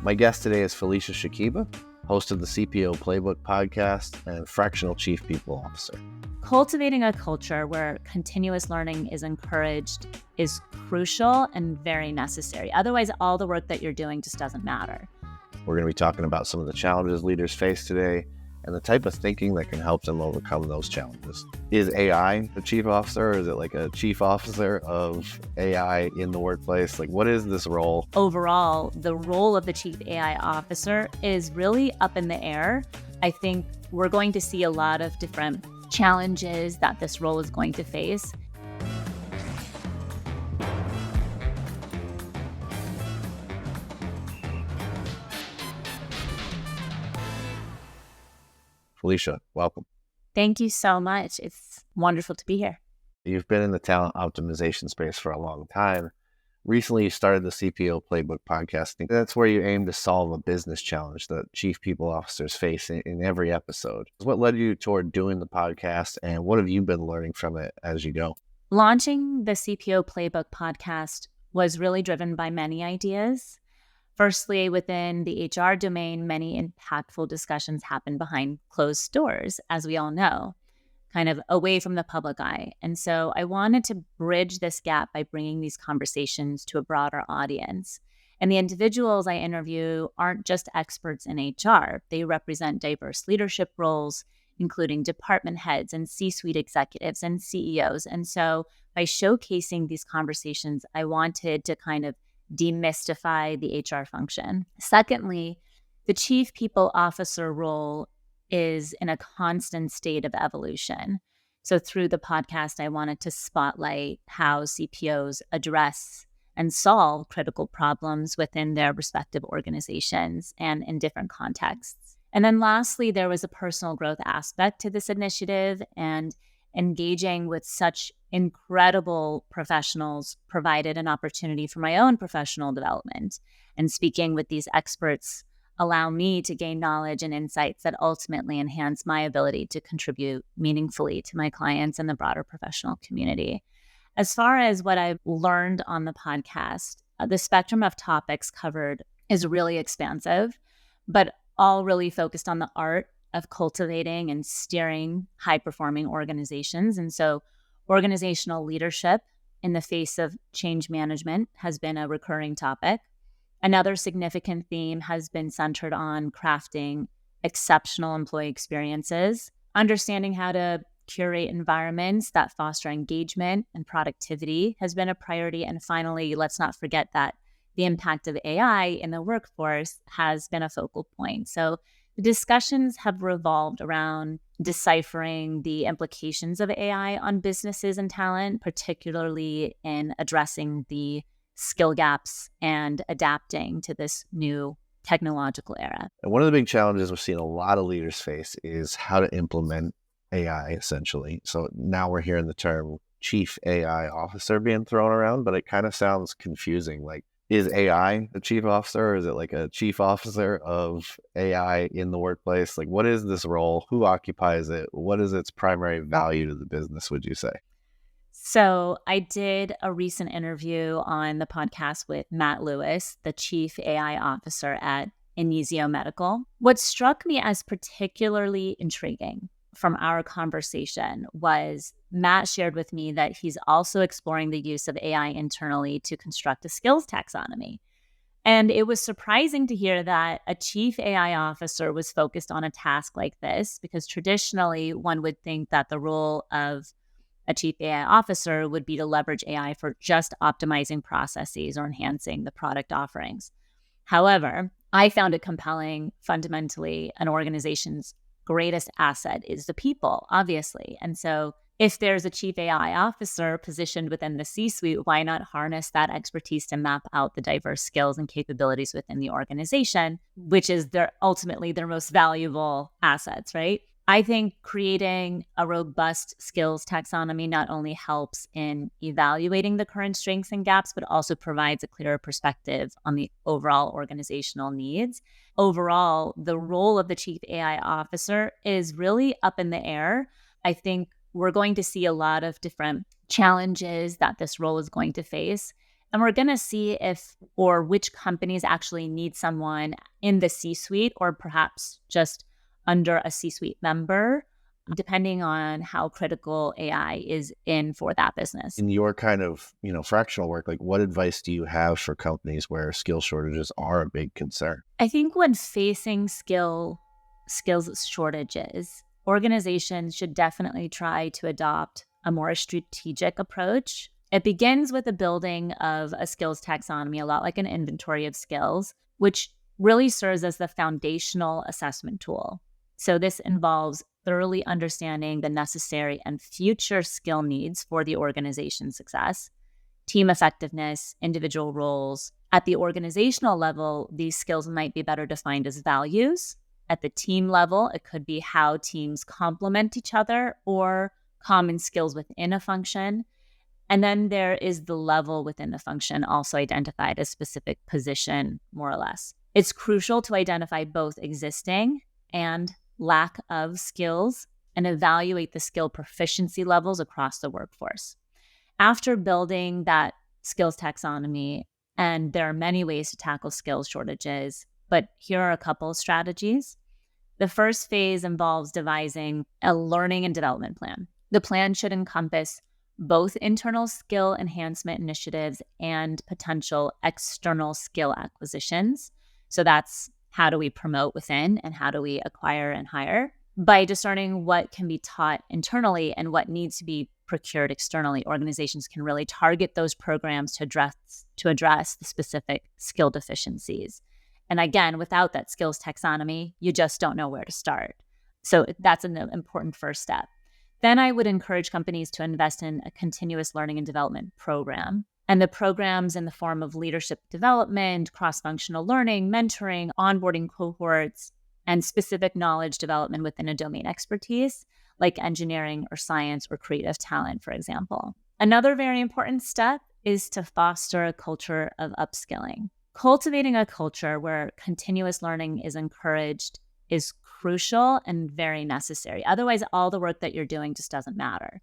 My guest today is Felicia Shakiba, host of the CPO Playbook podcast and Fractional Chief People Officer. Cultivating a culture where continuous learning is encouraged is crucial and very necessary. Otherwise, all the work that you're doing just doesn't matter. We're going to be talking about some of the challenges leaders face today and the type of thinking that can help them overcome those challenges. Is AI a chief officer, or is it like a chief officer of AI in the workplace? Like, what is this role? Overall, the role of the chief AI officer is really up in the air. I think we're going to see a lot of different challenges that this role is going to face. Felicia, welcome. Thank you so much. It's wonderful to be here. You've been in the talent optimization space for a long time. Recently, you started the CPO Playbook podcast. I think that's where you aim to solve a business challenge that chief people officers face in every episode. What led you toward doing the podcast, and what have you been learning from it as you go? Launching the CPO Playbook podcast was really driven by many ideas. Firstly, within the HR domain, many impactful discussions happen behind closed doors, as we all know, kind of away from the public eye. And so I wanted to bridge this gap by bringing these conversations to a broader audience. And the individuals I interview aren't just experts in HR. They represent diverse leadership roles, including department heads and C-suite executives and CEOs. And so by showcasing these conversations, I wanted to kind of demystify the HR function. Secondly, the chief people officer role is in a constant state of evolution. So through the podcast, I wanted to spotlight how CPOs address and solve critical problems within their respective organizations and in different contexts. And then lastly, there was a personal growth aspect to this initiative, and engaging with such incredible professionals provided an opportunity for my own professional development. And speaking with these experts allow me to gain knowledge and insights that ultimately enhance my ability to contribute meaningfully to my clients and the broader professional community. As far as what I've learned on the podcast, the spectrum of topics covered is really expansive, but all really focused on the art of cultivating and steering high-performing organizations. And so organizational leadership in the face of change management has been a recurring topic. Another significant theme has been centered on crafting exceptional employee experiences, understanding how to curate environments that foster engagement and productivity has been a priority. And finally, let's not forget that the impact of AI in the workforce has been a focal point. So the discussions have revolved around deciphering the implications of AI on businesses and talent, particularly in addressing the skill gaps and adapting to this new technological era. And one of the big challenges we've seen a lot of leaders face is how to implement AI, essentially. So now we're hearing the term chief AI officer being thrown around, but it kind of sounds confusing. Like, is AI a chief officer, or is it like a chief officer of AI in the workplace? Like, what is this role? Who occupies it? What is its primary value to the business, would you say? So I did a recent interview on the podcast with Matt Lewis, the chief AI officer at Inesio Medical. What struck me as particularly intriguing from our conversation was Matt shared with me that he's also exploring the use of AI internally to construct a skills taxonomy. And it was surprising to hear that a chief AI officer was focused on a task like this, because traditionally one would think that the role of a chief AI officer would be to leverage AI for just optimizing processes or enhancing the product offerings. However, I found it compelling. Fundamentally, an organization's greatest asset is the people, obviously. And so if there's a chief AI officer positioned within the C-suite, why not harness that expertise to map out the diverse skills and capabilities within the organization, which is ultimately their most valuable assets, right? I think creating a robust skills taxonomy not only helps in evaluating the current strengths and gaps, but also provides a clearer perspective on the overall organizational needs. Overall, the role of the chief AI officer is really up in the air. I think we're going to see a lot of different challenges that this role is going to face. And we're going to see if or which companies actually need someone in the C-suite or perhaps just under a C-suite member, depending on how critical AI is in for that business. In your kind of, fractional work, like what advice do you have for companies where skill shortages are a big concern? I think when facing skills shortages, organizations should definitely try to adopt a more strategic approach. It begins with the building of a skills taxonomy, a lot like an inventory of skills, which really serves as the foundational assessment tool. So this involves thoroughly understanding the necessary and future skill needs for the organization's success, team effectiveness, individual roles. At the organizational level, these skills might be better defined as values. At the team level, it could be how teams complement each other or common skills within a function. And then there is the level within the function, also identified as specific position, more or less. It's crucial to identify both existing and lack of skills and evaluate the skill proficiency levels across the workforce. After building that skills taxonomy, and there are many ways to tackle skills shortages, but here are a couple of strategies. The first phase involves devising a learning and development plan. The plan should encompass both internal skill enhancement initiatives and potential external skill acquisitions. So that's how do we promote within and how do we acquire and hire? By discerning what can be taught internally and what needs to be procured externally, organizations can really target those programs to address the specific skill deficiencies. And again, without that skills taxonomy, you just don't know where to start. So that's an important first step. Then I would encourage companies to invest in a continuous learning and development program. And the programs in the form of leadership development, cross-functional learning, mentoring, onboarding cohorts, and specific knowledge development within a domain expertise, like engineering or science or creative talent, for example. Another very important step is to foster a culture of upskilling. Cultivating a culture where continuous learning is encouraged is crucial and very necessary. Otherwise, all the work that you're doing just doesn't matter.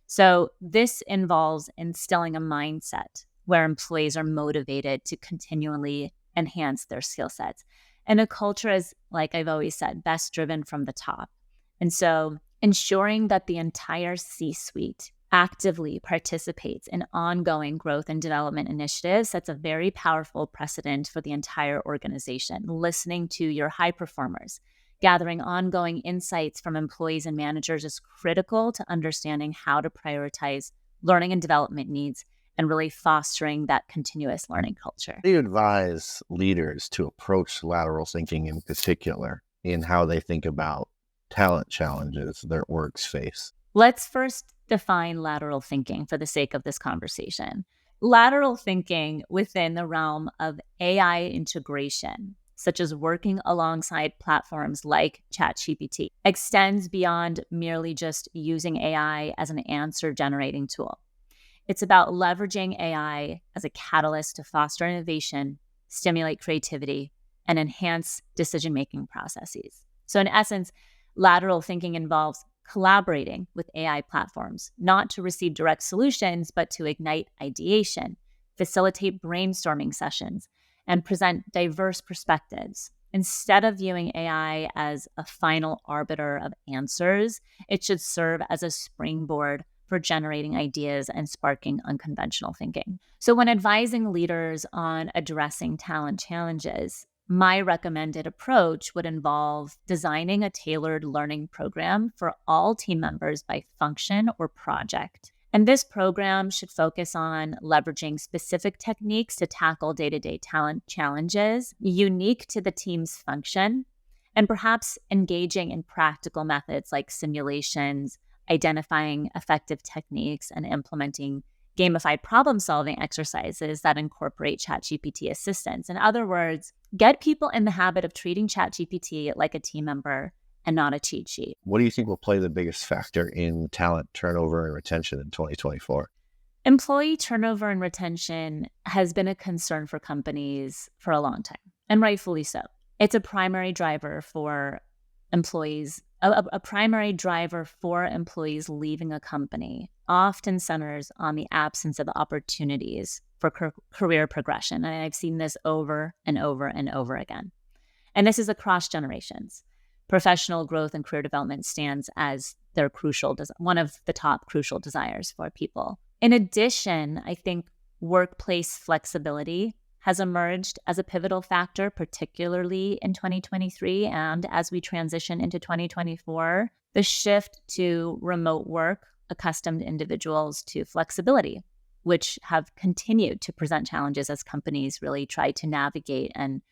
So this involves instilling a mindset where employees are motivated to continually enhance their skill sets. And a culture is, like I've always said, best driven from the top. And so ensuring that the entire C-suite actively participates in ongoing growth and development initiatives sets a very powerful precedent for the entire organization. Listening to your high performers, gathering ongoing insights from employees and managers is critical to understanding how to prioritize learning and development needs and really fostering that continuous learning culture. How do you advise leaders to approach lateral thinking in particular in how they think about talent challenges their orgs face? Let's first define lateral thinking for the sake of this conversation. Lateral thinking within the realm of AI integration, such as working alongside platforms like ChatGPT, extends beyond merely just using AI as an answer generating tool. It's about leveraging AI as a catalyst to foster innovation, stimulate creativity, and enhance decision-making processes. So in essence, lateral thinking involves collaborating with AI platforms, not to receive direct solutions, but to ignite ideation, facilitate brainstorming sessions, and present diverse perspectives. Instead of viewing AI as a final arbiter of answers, it should serve as a springboard for generating ideas and sparking unconventional thinking. So when advising leaders on addressing talent challenges, my recommended approach would involve designing a tailored learning program for all team members by function or project. And this program should focus on leveraging specific techniques to tackle day-to-day talent challenges unique to the team's function, and perhaps engaging in practical methods like simulations, identifying effective techniques, and implementing gamified problem-solving exercises that incorporate ChatGPT assistance. In other words, get people in the habit of treating ChatGPT like a team member and not a cheat sheet. What do you think will play the biggest factor in talent turnover and retention in 2024? Employee turnover and retention has been a concern for companies for a long time, and rightfully so. It's a primary driver for employees, a primary driver for employees leaving a company often centers on the absence of opportunities for career progression. And I've seen this over and over and over again. And this is across generations. Professional growth and career development stands as their one of the top crucial desires for people. In addition, I think workplace flexibility has emerged as a pivotal factor, particularly in 2023. And as we transition into 2024, the shift to remote work accustomed individuals to flexibility, which have continued to present challenges as companies really try to navigate and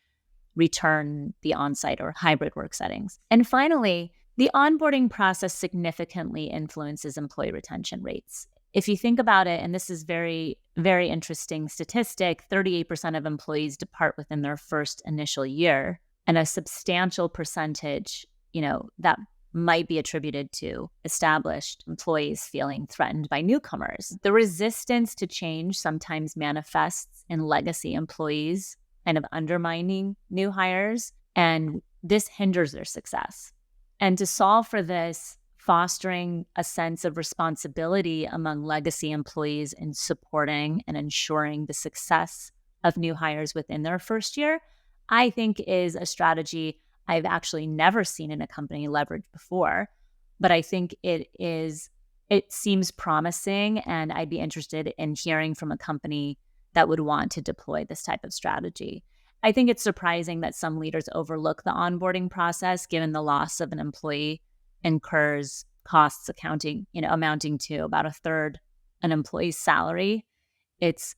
return the on-site or hybrid work settings. And finally, the onboarding process significantly influences employee retention rates. If you think about it, and this is very, very interesting statistic, 38% of employees depart within their first initial year, and a substantial percentage, that might be attributed to established employees feeling threatened by newcomers. The resistance to change sometimes manifests in legacy employees kind of undermining new hires, and this hinders their success. And to solve for this, fostering a sense of responsibility among legacy employees in supporting and ensuring the success of new hires within their first year, I think is a strategy I've actually never seen in a company leveraged before. But I think it seems promising, and I'd be interested in hearing from a company that would want to deploy this type of strategy. I think it's surprising that some leaders overlook the onboarding process, given the loss of an employee incurs costs amounting to about a third an employee's salary. It's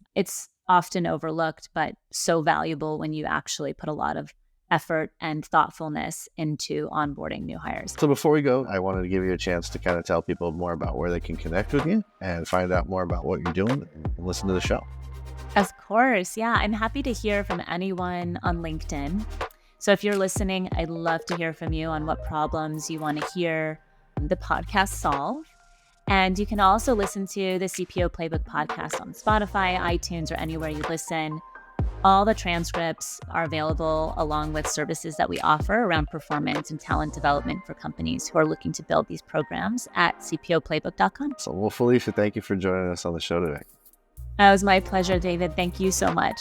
often overlooked, but so valuable when you actually put a lot of effort and thoughtfulness into onboarding new hires. So before we go, I wanted to give you a chance to kind of tell people more about where they can connect with you and find out more about what you're doing and listen to the show. Of course. Yeah, I'm happy to hear from anyone on LinkedIn. So if you're listening, I'd love to hear from you on what problems you want to hear the podcast solve. And you can also listen to the CPO Playbook podcast on Spotify, iTunes, or anywhere you listen. All the transcripts are available along with services that we offer around performance and talent development for companies who are looking to build these programs at cpoplaybook.com. So, Felicia, thank you for joining us on the show today. It was my pleasure, David. Thank you so much.